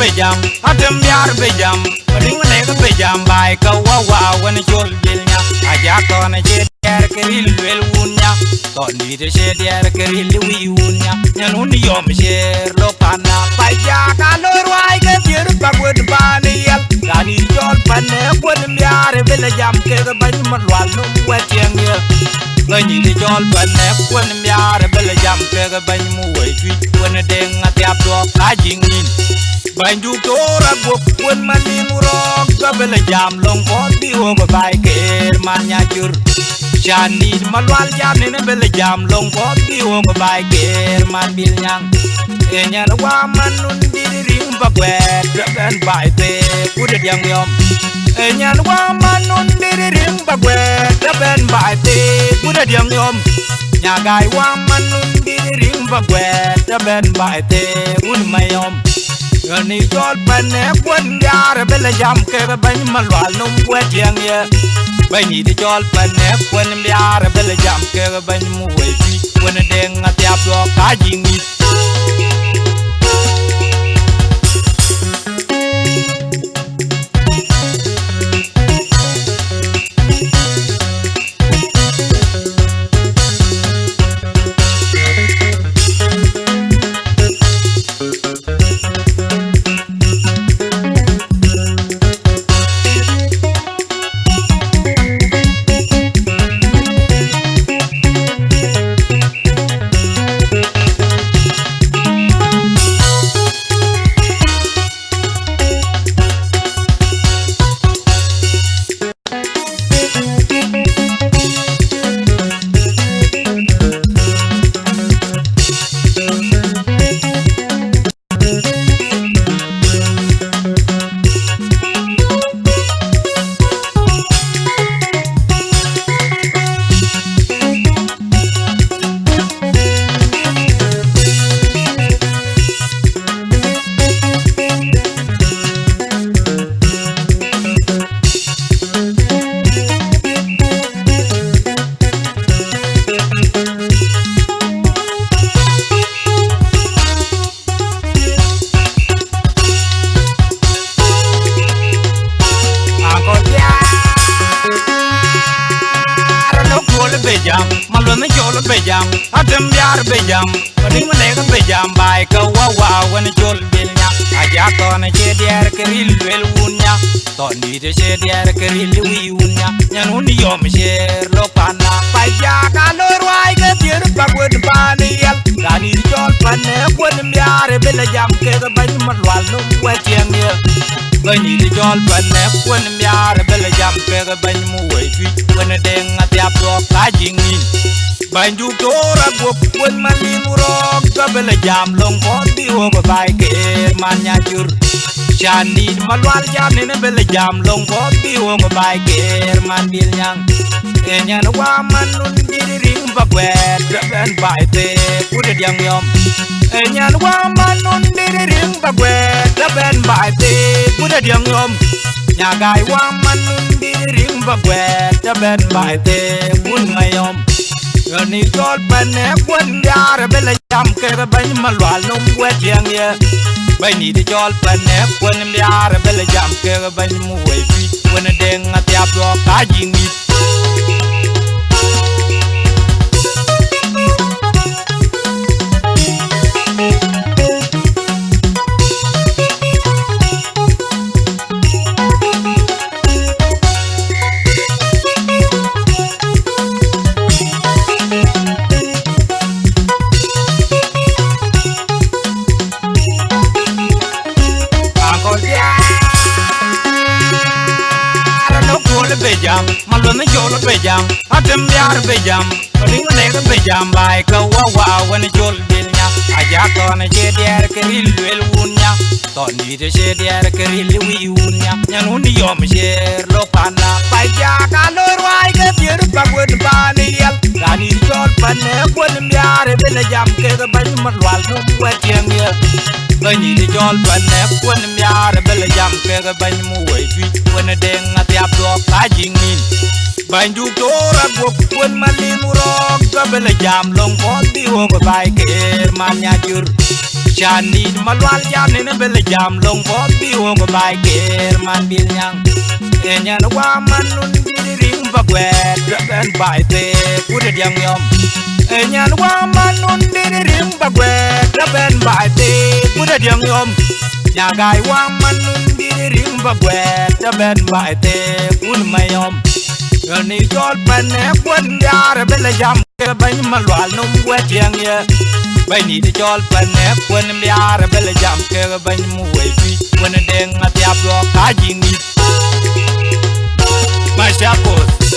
bejam, atem yar bejam, ring leg bejam by kawawa when you'll bilnya. Ajako na jet yar keril wel wunya. Tony the shed yar keril wunya. Yanuni yom share lopana. Pajaka lorwai get your backward baniel. Rani jol pane when yar bejam kega banyamal no wet yang. When you jol pane when yar bejam kega banyamu wait when a ding at the abdog lodging in. Banju tora book when manin rock double jam long body over by care manyajur. Shani malwal jam in a bell jam long body over by care man bilyang. Enyan waman undi ring bagwet and by pay put it young yum. Enyan waman undi ring bagwet and by pay put it young yum. Yagai waman undi ring bagwet and by pay un mayom. Ni jol pane kun yar bela jam ke ban malwal num wet yang ye bani di jol pane kun yar bela jam ke ban mu weti kun deng ati abdo ka jingi Malone jol bejam, atem yar bejam, ring leg bejam by kawawa when jol bilnya. Ajako na jet yar keril wel wunya. Tony the shed yar keril wunya. Yanuni yom share lopana. Pajaka lorwai get your backward baniel. Rani jol pane when yar bejam kega banyamal no wet yang ye. Bani di jol pane when yar bejam kega banyamu wait when a deng at the abdog lodging in. Banju tora book when manin rock double jam long body over by care manyajur. Shani malwal jam in a bell jam long body over by care man bilyang. Enyan waman undi ring bagwet and by pay put it young yum. Enyan waman undi ring bagwet and by pay put it young yum. Yagai waman undi ring bagwet and by pay put mayom. Ni jol pane kun yar bela jam ke ban malwal num wet yang ye bani di jol pane kun yar bela jam ke ban mu weti kun deng ati abdo ka jingi bejam, malone jol bejam, atem yar bejam, ring leg bejam by kawawa when jol bilnya. Ajako na jet yar keril wel wunya. Tony the shed yar keril wunya. Yanuni yom share lopana. Pajaka lorwai get your backward baniel. Rani jol pane when yar bejam kega banyamal no wet yang ye. Bani di jol pane when yar bejam kega banyamu wait when a deng at the abdog lodging in. Banju tora book when manin rock double jam long body over by care manyajur. chani malwal jani ne bele jam long pot bi wo go bai ger man bil nyang enyan wa manun di ring bagwet ben bai te kude diam yom enyan wa manun di ring bagwet ben bai te kude diam yom nyagai wa manun di ring bagwet ben bai te kun mayom ni jol pane kun yar bele jam ke ban malwal num wet yang ye bay ni de jol pane kun yar bele jam ke ban mu wei fi kun deng atiap lo ka jing ni Mas Japos